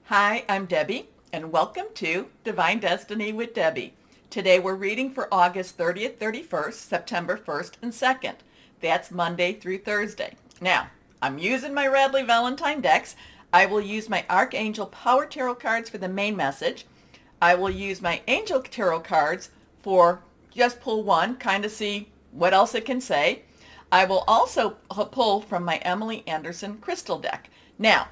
Hi, I'm Debbie, and welcome to Divine Destiny with Debbie. Today we're reading for August 30th, 31st, September 1st, and 2nd. That's Monday through Thursday. Now, I'm using my Radley Valentine decks. I will use my Archangel Power Tarot cards for the main message. I will use my Angel Tarot cards for just pull one, kind of see what else it can say. I will also pull from my Emily Anderson crystal deck. Now,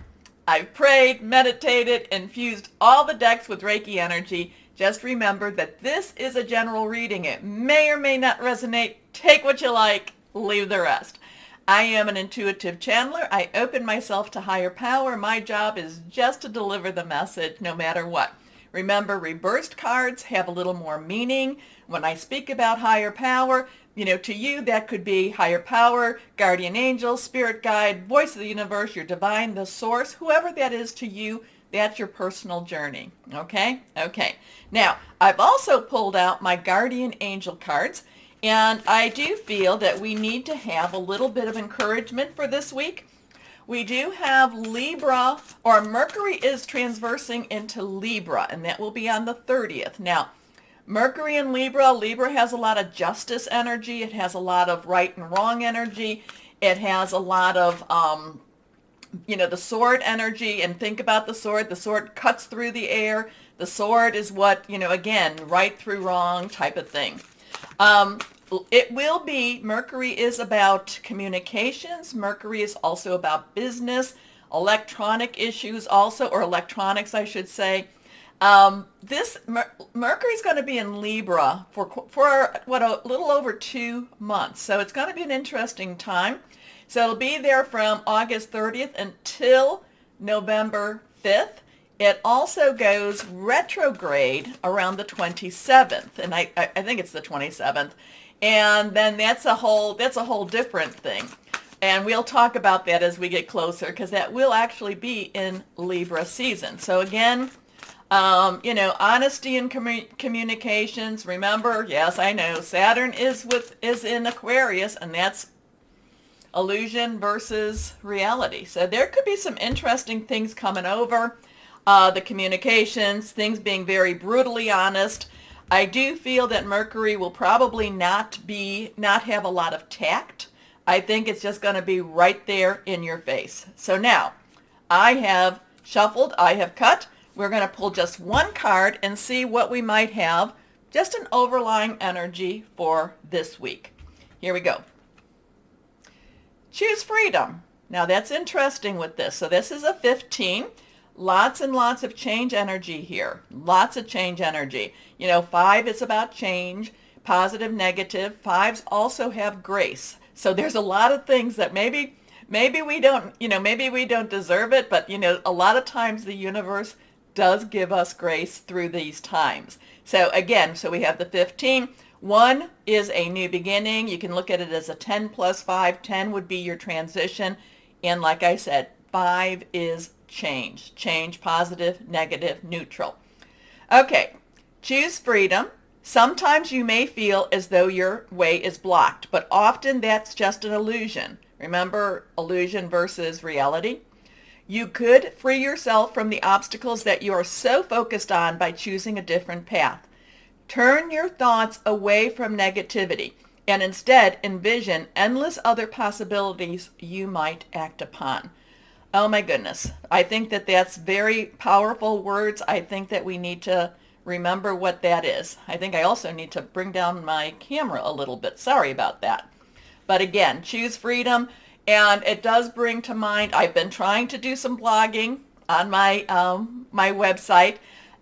I've prayed, meditated, infused all the decks with Reiki energy. Just remember that this is a general reading. It may or may not resonate. Take what you like, leave the rest. I am an intuitive channeler. I open myself to higher power. My job is just to deliver the message no matter what. Remember, reversed cards have a little more meaning. When I speak about higher power, to you, that could be higher power, guardian angel, spirit guide, voice of the universe, your divine, the source, whoever that is to you, that's your personal journey. Okay? Okay. Now, I've also pulled out my guardian angel cards, and I do feel that we need to have a little bit of encouragement for this week. We do have Libra, or Mercury is transversing into Libra, and that will be on the 30th. Now, Mercury in Libra, Libra has a lot of justice energy. It has a lot of right and wrong energy. It has a lot of, the sword energy. And think about the sword. The sword cuts through the air. The sword is what, again, right through wrong type of thing. It will be, Mercury is about communications. Mercury is also about business, electronic issues also, or electronics, I should say. Mercury's going to be in Libra for a little over 2 months. So it's going to be an interesting time. So it'll be there from August 30th until November 5th. It also goes retrograde around the 27th, and I think it's the 27th. And then that's a whole different thing. And we'll talk about that as we get closer, because that will actually be in Libra season. So again, honesty and communications. Remember, yes, I know Saturn is in Aquarius, and that's illusion versus reality. So there could be some interesting things coming over. The communications, things being very brutally honest. I do feel that Mercury will probably not have a lot of tact. I think it's just going to be right there in your face. So now, I have shuffled, I have cut. We're going to pull just one card and see what we might have, just an overlying energy for this week. Here we go. Choose freedom. Now that's interesting with this. So this is a 15. Lots and lots of change energy here. Lots of change energy. 5 is about change, positive, negative. 5s also have grace. So there's a lot of things that maybe we don't, maybe we don't deserve it, but a lot of times the universe does give us grace through these times. So again, we have the 15. 1 is a new beginning. You can look at it as a 10 plus 5. 10 would be your transition. And like I said, 5 is change. Change, positive, negative, neutral. Okay, choose freedom. Sometimes you may feel as though your way is blocked, but often that's just an illusion. Remember, illusion versus reality. You could free yourself from the obstacles that you are so focused on by choosing a different path. Turn your thoughts away from negativity and instead envision endless other possibilities you might act upon. Oh my goodness. I think that that's very powerful words. I think that we need to remember what that is. I think I also need to bring down my camera a little bit. Sorry about that. But again, choose freedom. And it does bring to mind, I've been trying to do some blogging on my website.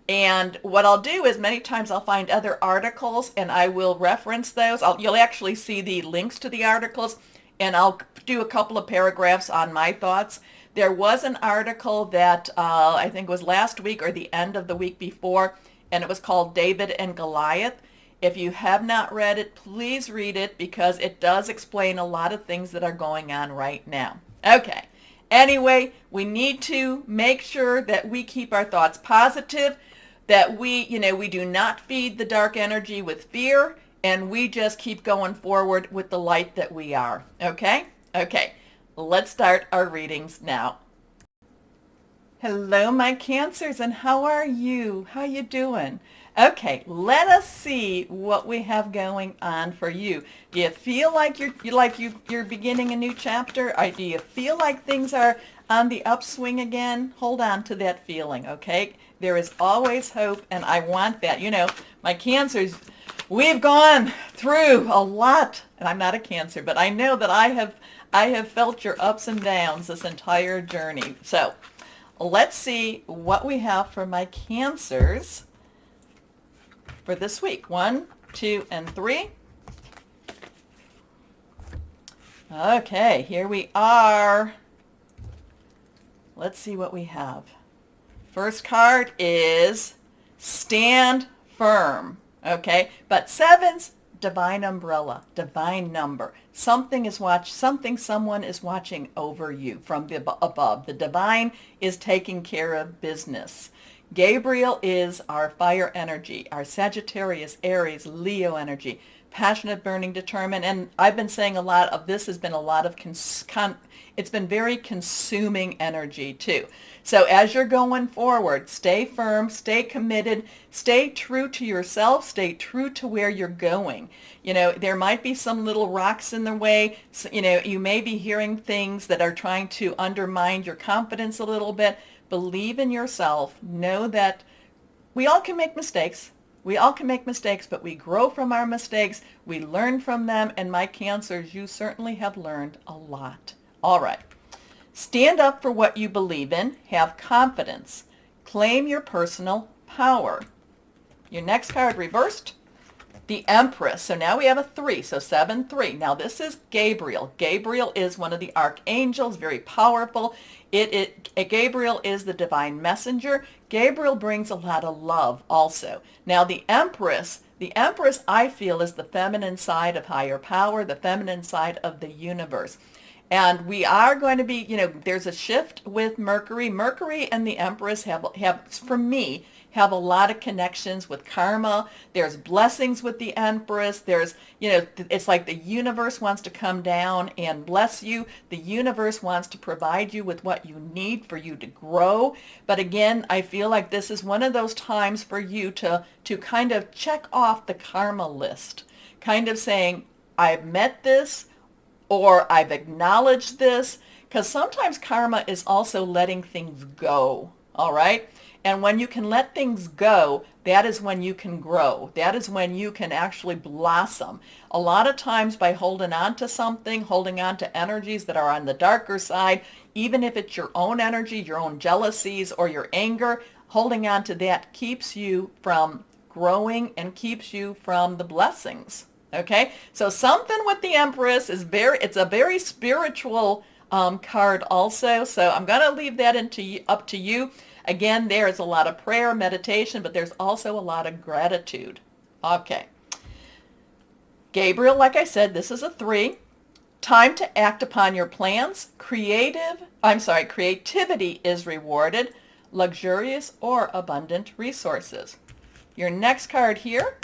And what I'll do is many times I'll find other articles and I will reference those. You'll actually see the links to the articles, and I'll do a couple of paragraphs on my thoughts. There was an article that I think was last week or the end of the week before, and it was called David and Goliath. If you have not read it, please read it, because it does explain a lot of things that are going on right now. Okay. Anyway, we need to make sure that we keep our thoughts positive, that we do not feed the dark energy with fear, and we just keep going forward with the light that we are. Okay? Okay. Let's start our readings now. Hello, my Cancers, and how are you? How you doing? Okay, let us see what we have going on for you. Do you feel like you're beginning a new chapter? Or do you feel like things are on the upswing again? Hold on to that feeling, okay? There is always hope, and I want that. You know, my Cancers, we've gone through a lot, and I'm not a Cancer, but I know that I have felt your ups and downs this entire journey. So let's see what we have for my Cancers for this week. 1, 2, and 3. Okay, here we are. Let's see what we have. First card is Stand Firm. Okay, but 7's divine umbrella, divine number. Someone is watching over you from above. The divine is taking care of business. Gabriel is our fire energy, our Sagittarius, Aries, Leo energy, passionate, burning, determined. And I've been saying a lot of this has been a lot of, it's been very consuming energy too. So as you're going forward, stay firm, stay committed, stay true to yourself, stay true to where you're going. You know, there might be some little rocks in the way. So, you know, you may be hearing things that are trying to undermine your confidence a little bit. Believe in yourself. Know that we all can make mistakes. We all can make mistakes, but we grow from our mistakes. We learn from them. And my Cancers, you certainly have learned a lot. All right. Stand up for what you believe in. Have confidence. Claim your personal power. Your next card reversed. The Empress. So now we have a 3. So 7, 3. Now this is Gabriel. Gabriel is one of the archangels, very powerful. Gabriel is the divine messenger. Gabriel brings a lot of love also. Now the Empress I feel is the feminine side of higher power, the feminine side of the universe. And we are going to be, you know, there's a shift with Mercury. Mercury and the Empress have, for me, have a lot of connections with karma. There's blessings with the Empress. There's, you know, it's like the universe wants to come down and bless you. The universe wants to provide you with what you need for you to grow. But again, I feel like this is one of those times for you to kind of check off the karma list, kind of saying, I've met this, or I've acknowledged this, because sometimes karma is also letting things go, all right? And when you can let things go, that is when you can grow. That is when you can actually blossom. A lot of times by holding on to something, holding on to energies that are on the darker side, even if it's your own energy, your own jealousies or your anger, holding on to that keeps you from growing and keeps you from the blessings. Okay, so something with the Empress is it's a very spiritual card also. So I'm going to leave that up to you. Again, there's a lot of prayer, meditation, but there's also a lot of gratitude. Okay. Gabriel, like I said, this is a 3. Time to act upon your plans. Creativity is rewarded. Luxurious or abundant resources. Your next card here,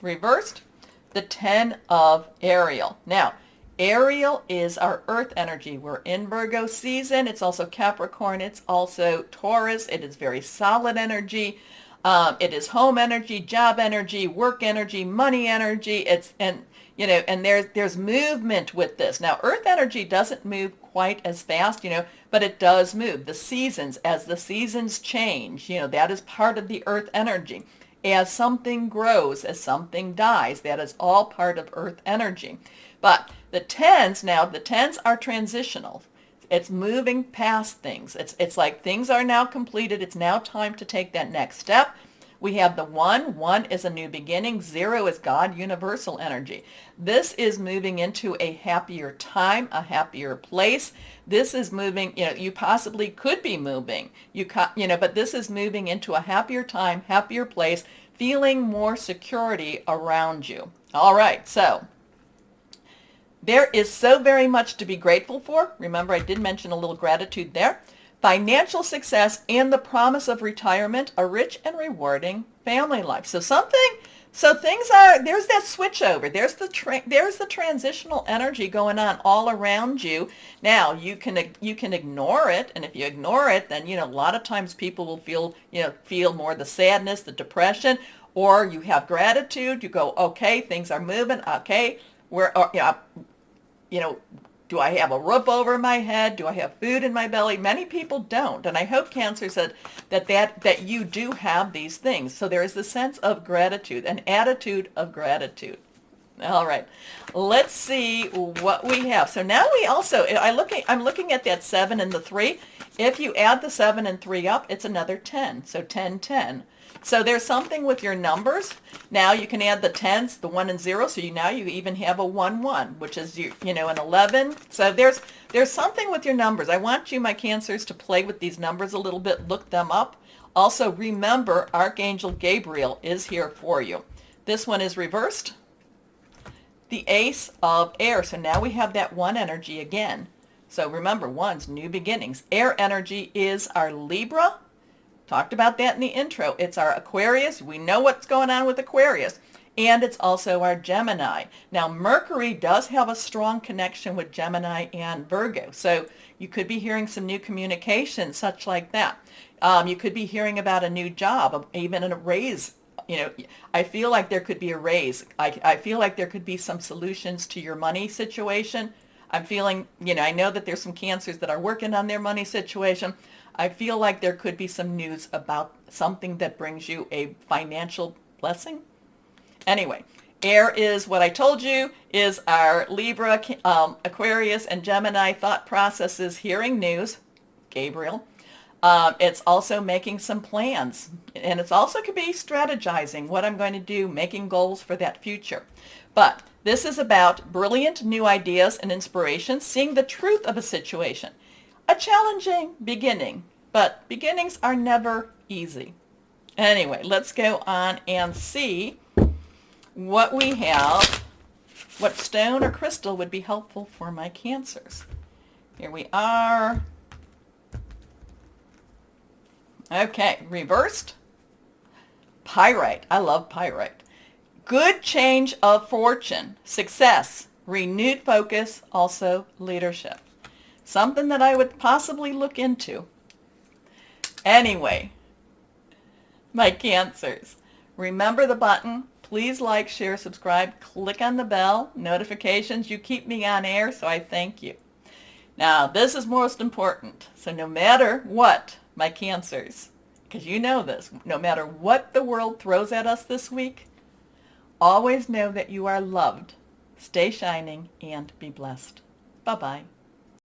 reversed. The 10 of Ariel. Now, Ariel is our earth energy. We're in Virgo season. It's also Capricorn. It's also Taurus. It is very solid energy. It is home energy, job energy, work energy, money energy. And there's movement with this. Now, earth energy doesn't move quite as fast, but it does move. The seasons, as the seasons change, that is part of the earth energy. As something grows, as something dies, that is all part of earth energy. But the 10s are transitional. It's moving past things. It's like things are now completed. It's now time to take that next step. We have the 1. 1 is a new beginning. 0 is God, universal energy. This is moving into a happier time, a happier place. This is moving, you possibly could be moving, but this is moving into a happier time, happier place, feeling more security around you. All right, so there is so very much to be grateful for. Remember, I did mention a little gratitude there. Financial success and the promise of retirement, a rich and rewarding family life. So something So things are, there's that switch over. There's the transitional energy going on all around you. Now you can ignore it, and if you ignore it, then a lot of times people will feel more the sadness, the depression, or you have gratitude. You go, okay, things are moving. Okay, we're you know, do I have a roof over my head? Do I have food in my belly? Many people don't. And I hope Cancer said that you do have these things. So there is the sense of gratitude, an attitude of gratitude. All right, let's see what we have. So now we also, I'm looking at that 7 and the 3. If you add the 7 and 3 up, it's another 10. So 10, 10. So there's something with your numbers. Now you can add the 10s, the 1 and 0. So now you even have a 1, 1, which is an 11. So there's something with your numbers. I want you, my Cancers, to play with these numbers a little bit. Look them up. Also remember, Archangel Gabriel is here for you. This one is reversed. The Ace of Air. So now we have that 1 energy again. So remember, 1's new beginnings. Air energy is our Libra. Talked about that in the intro. It's our Aquarius. We know what's going on with Aquarius. And it's also our Gemini. Now, Mercury does have a strong connection with Gemini and Virgo. So you could be hearing some new communication, such like that. You could be hearing about a new job, even a raise. I feel like there could be a raise. I feel like there could be some solutions to your money situation. I'm feeling, I know that there's some Cancers that are working on their money situation. I feel like there could be some news about something that brings you a financial blessing. Anyway, air is what I told you is our Libra, Aquarius, and Gemini thought processes, hearing news, Gabriel. It's also making some plans, and it's also could be strategizing what I'm going to do, making goals for that future. But this is about brilliant new ideas and inspiration, seeing the truth of a situation. A challenging beginning, but beginnings are never easy. Anyway, let's go on and see what we have. What stone or crystal would be helpful for my Cancers? Here we are. Okay, reversed. Pyrite. I love pyrite. Good change of fortune, success, renewed focus, also leadership. Something that I would possibly look into. Anyway, my Cancers, remember the button. Please like, share, subscribe, click on the bell, notifications. You keep me on air, so I thank you. Now, this is most important. So no matter what, my Cancers, because you know this, no matter what the world throws at us this week, always know that you are loved. Stay shining and be blessed. Bye-bye.